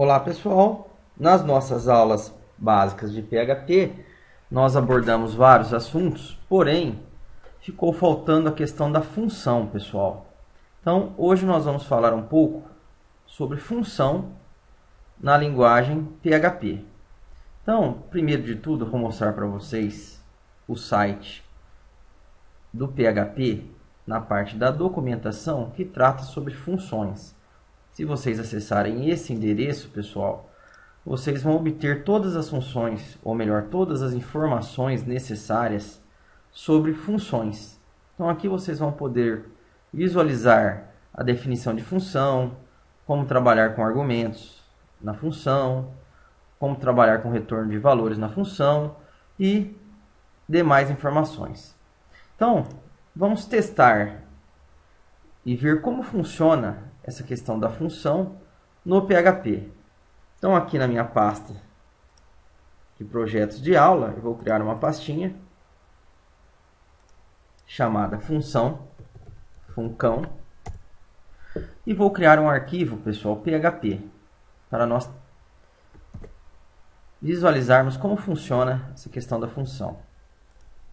Olá pessoal, nas nossas aulas básicas de PHP nós abordamos vários assuntos, porém ficou faltando a questão da função, pessoal. Então hoje nós vamos falar um pouco sobre função na linguagem PHP. Então, primeiro de tudo, eu vou mostrar para vocês o site do PHP na parte da documentação que trata sobre funções. Se vocês acessarem esse endereço, pessoal, vocês vão obter todas as funções, ou melhor, todas as informações necessárias sobre funções. Então aqui vocês vão poder visualizar a definição de função, como trabalhar com argumentos na função, como trabalhar com retorno de valores na função e demais informações. Então, vamos testar e ver como funciona essa questão da função no PHP. Então aqui na minha pasta de projetos de aula, eu vou criar uma pastinha chamada função, funcão, e vou criar um arquivo, pessoal, PHP, para nós visualizarmos como funciona essa questão da função.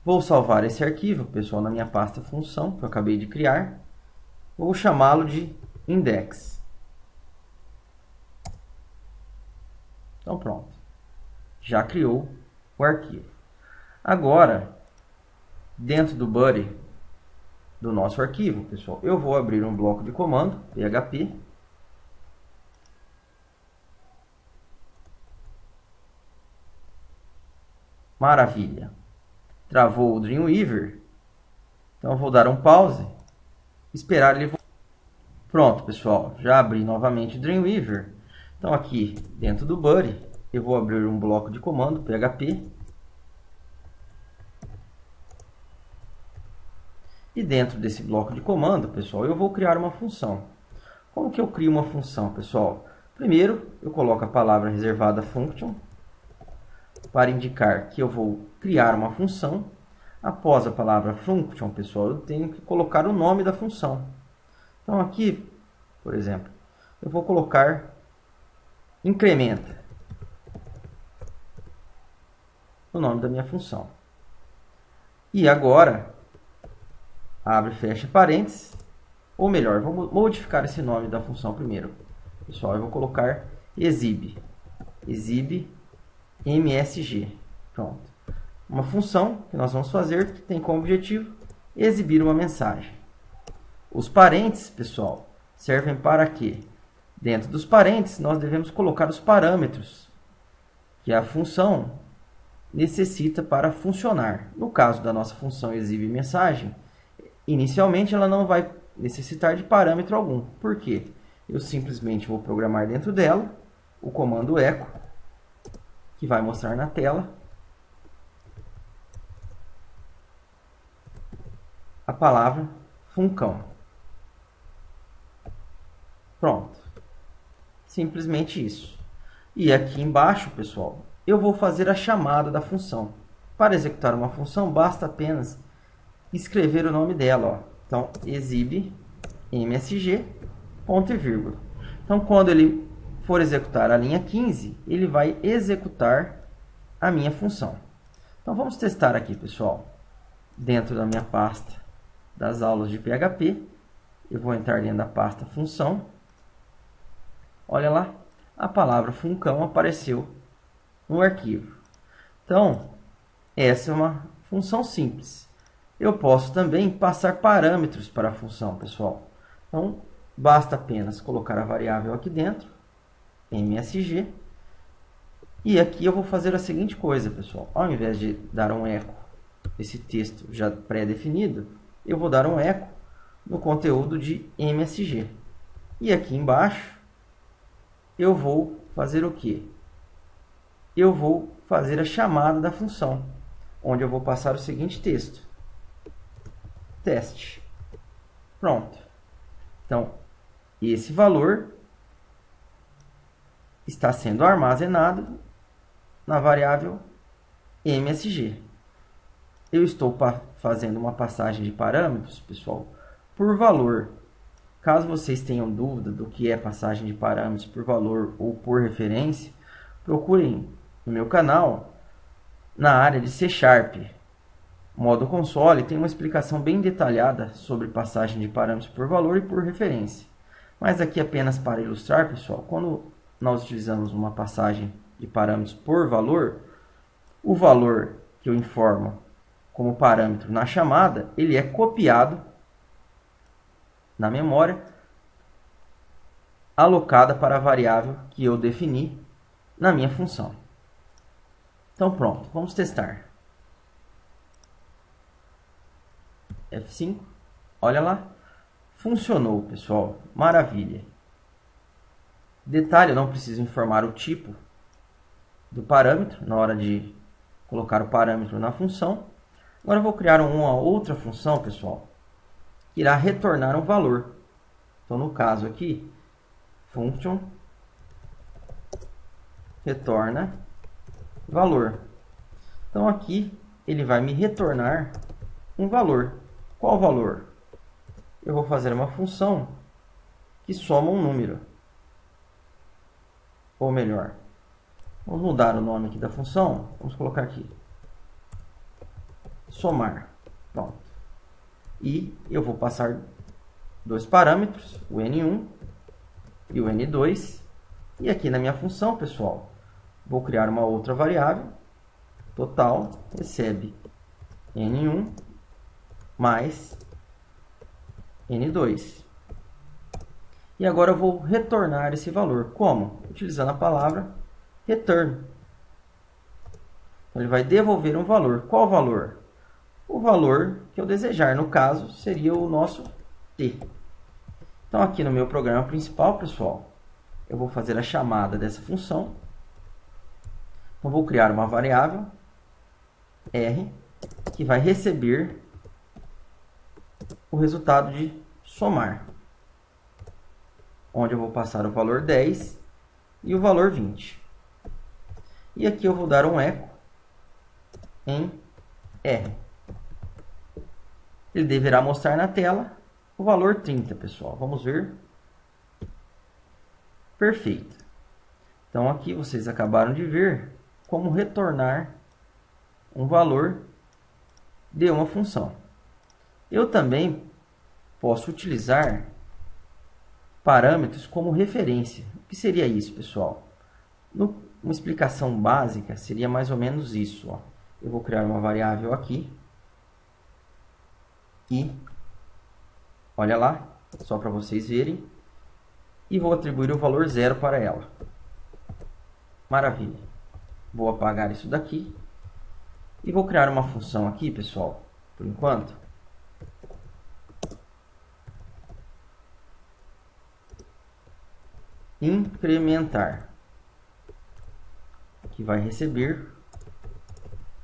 Vou salvar esse arquivo, pessoal, na minha pasta função, que eu acabei de criar. Vou chamá-lo de index. Então pronto, já criou o arquivo. Agora, dentro do body do nosso arquivo, pessoal, eu vou abrir um bloco de comando, PHP. Maravilha. Travou o Dreamweaver. Então eu vou dar um pause, esperar ele voltar. Pronto, pessoal, já abri novamente o Dreamweaver. Então aqui dentro do body eu vou abrir um bloco de comando PHP. E dentro desse bloco de comando, pessoal, eu vou criar uma função. Como que eu crio uma função, pessoal? Primeiro, eu coloco a palavra reservada function para indicar que eu vou criar uma função. Após a palavra function, pessoal, eu tenho que colocar o nome da função. Então aqui, por exemplo, eu vou colocar incrementa o nome da minha função. E agora, abre e fecha parênteses, ou melhor, vamos modificar esse nome da função primeiro. Pessoal, eu vou colocar exibe MSG. Pronto. Uma função que nós vamos fazer que tem como objetivo exibir uma mensagem. Os parênteses, pessoal, servem para quê? Dentro dos parênteses, nós devemos colocar os parâmetros que a função necessita para funcionar. No caso da nossa função exibe mensagem, inicialmente ela não vai necessitar de parâmetro algum. Por quê? Eu simplesmente vou programar dentro dela o comando echo, que vai mostrar na tela a palavra funcão. Pronto. Simplesmente isso. E aqui embaixo, pessoal, eu vou fazer a chamada da função. Para executar uma função, basta apenas escrever o nome dela. Ó. Então, exibe msg, ponto e vírgula. Então, quando ele for executar a linha 15, ele vai executar a minha função. Então, vamos testar aqui, pessoal. Dentro da minha pasta das aulas de PHP, eu vou entrar dentro da pasta função. Olha lá, a palavra funcão apareceu no arquivo. Então, essa é uma função simples. Eu posso também passar parâmetros para a função, pessoal. Então, basta apenas colocar a variável aqui dentro, msg. E aqui eu vou fazer a seguinte coisa, pessoal. Ao invés de dar um eco, esse texto já pré-definido, eu vou dar um eco no conteúdo de msg. E aqui embaixo, eu vou fazer o quê? Eu vou fazer a chamada da função, onde eu vou passar o seguinte texto. Teste. Pronto. Então, esse valor está sendo armazenado na variável msg. Eu estou fazendo uma passagem de parâmetros, pessoal, por valor Caso vocês tenham dúvida do que é passagem de parâmetros por valor ou por referência, procurem no meu canal na área de C Sharp. Modo console tem uma explicação bem detalhada sobre passagem de parâmetros por valor e por referência. Mas aqui apenas para ilustrar, pessoal, quando nós utilizamos uma passagem de parâmetros por valor, o valor que eu informo como parâmetro na chamada, ele é copiado na memória, alocada para a variável que eu defini na minha função. Então pronto, vamos testar. F5, olha lá, funcionou, pessoal, maravilha. Detalhe, eu não preciso informar o tipo do parâmetro na hora de colocar o parâmetro na função. Agora eu vou criar uma outra função, pessoal, que irá retornar um valor. Então, no caso aqui, function retorna valor. Então, aqui ele vai me retornar um valor. Qual valor? Eu vou fazer uma função que soma um número. Ou melhor, vamos mudar o nome aqui da função. Vamos colocar aqui somar. Pronto. E eu vou passar dois parâmetros, o N1 e o N2. E aqui na minha função, pessoal, vou criar uma outra variável. Total recebe N1 mais N2. E agora eu vou retornar esse valor. Como? Utilizando a palavra return. Então, ele vai devolver um valor. Qual valor? O valor que eu desejar. No caso, seria o nosso T. Então, aqui no meu programa principal, pessoal, eu vou fazer a chamada dessa função. Então, vou criar uma variável R que vai receber o resultado de somar, onde eu vou passar o valor 10 e o valor 20. E aqui eu vou dar um eco em R. Ele deverá mostrar na tela o valor 30, pessoal. Vamos ver. Perfeito. Então, aqui vocês acabaram de ver como retornar um valor de uma função. Eu também posso utilizar parâmetros como referência. O que seria isso, pessoal? Uma explicação básica seria mais ou menos isso. Ó. Eu vou criar uma variável aqui. E, olha lá, só para vocês verem. E vou atribuir o valor 0 para ela. Maravilha. Vou apagar isso daqui. E vou criar uma função aqui, pessoal, por enquanto. Incrementar. Que vai receber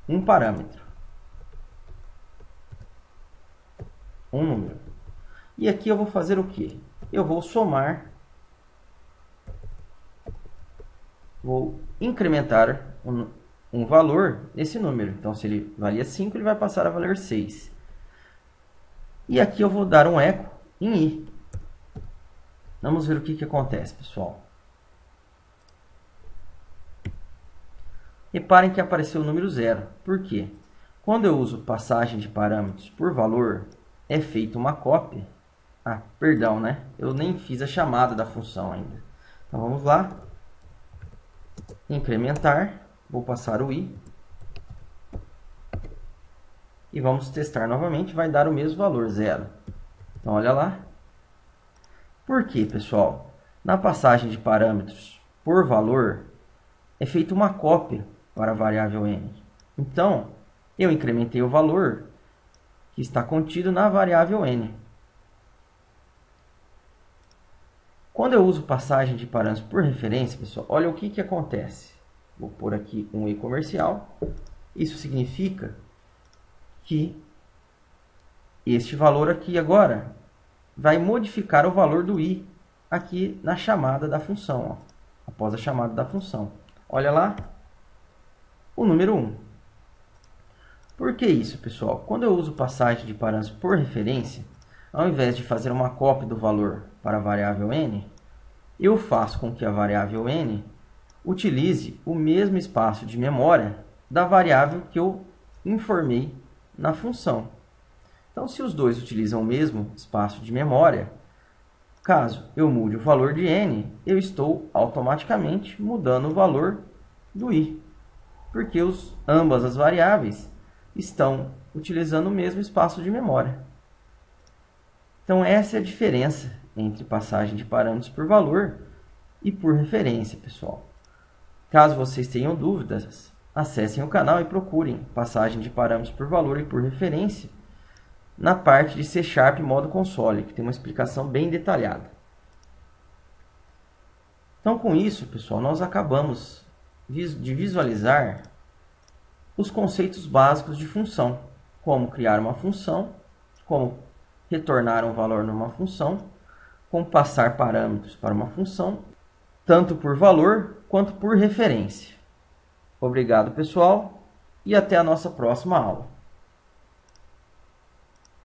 um parâmetro. Um número. E aqui eu vou fazer o quê? Eu vou somar, vou incrementar um valor nesse número. Então, se ele valia 5, ele vai passar a valer 6. E aqui eu vou dar um eco em i. Vamos ver o que acontece, pessoal. Reparem que apareceu o número 0. Por quê? Quando eu uso passagem de parâmetros por valor, é feita uma cópia. Ah, perdão, né? Eu nem fiz a chamada da função ainda. Então, vamos lá. Incrementar. Vou passar o i. E vamos testar novamente. Vai dar o mesmo valor, 0. Então, olha lá. Por quê, pessoal? Na passagem de parâmetros por valor, é feita uma cópia para a variável n. Então, eu incrementei o valor que está contido na variável n. Quando eu uso passagem de parâmetros por referência, pessoal, olha o que acontece. Vou pôr aqui um i comercial. Isso significa que este valor aqui agora vai modificar o valor do i aqui na chamada da função, ó, após a chamada da função. Olha lá, o número 1. Por que isso, pessoal? Quando eu uso passagem de parâmetros por referência, ao invés de fazer uma cópia do valor para a variável n, eu faço com que a variável n utilize o mesmo espaço de memória da variável que eu informei na função. Então, se os dois utilizam o mesmo espaço de memória, caso eu mude o valor de n, eu estou automaticamente mudando o valor do i, porque ambas as variáveis estão utilizando o mesmo espaço de memória. Então, essa é a diferença entre passagem de parâmetros por valor e por referência, pessoal. Caso vocês tenham dúvidas, acessem o canal e procurem passagem de parâmetros por valor e por referência na parte de C# modo console, que tem uma explicação bem detalhada. Então, com isso, pessoal, nós acabamos de visualizar os conceitos básicos de função, como criar uma função, como retornar um valor numa função, como passar parâmetros para uma função, tanto por valor quanto por referência. Obrigado, pessoal, e até a nossa próxima aula.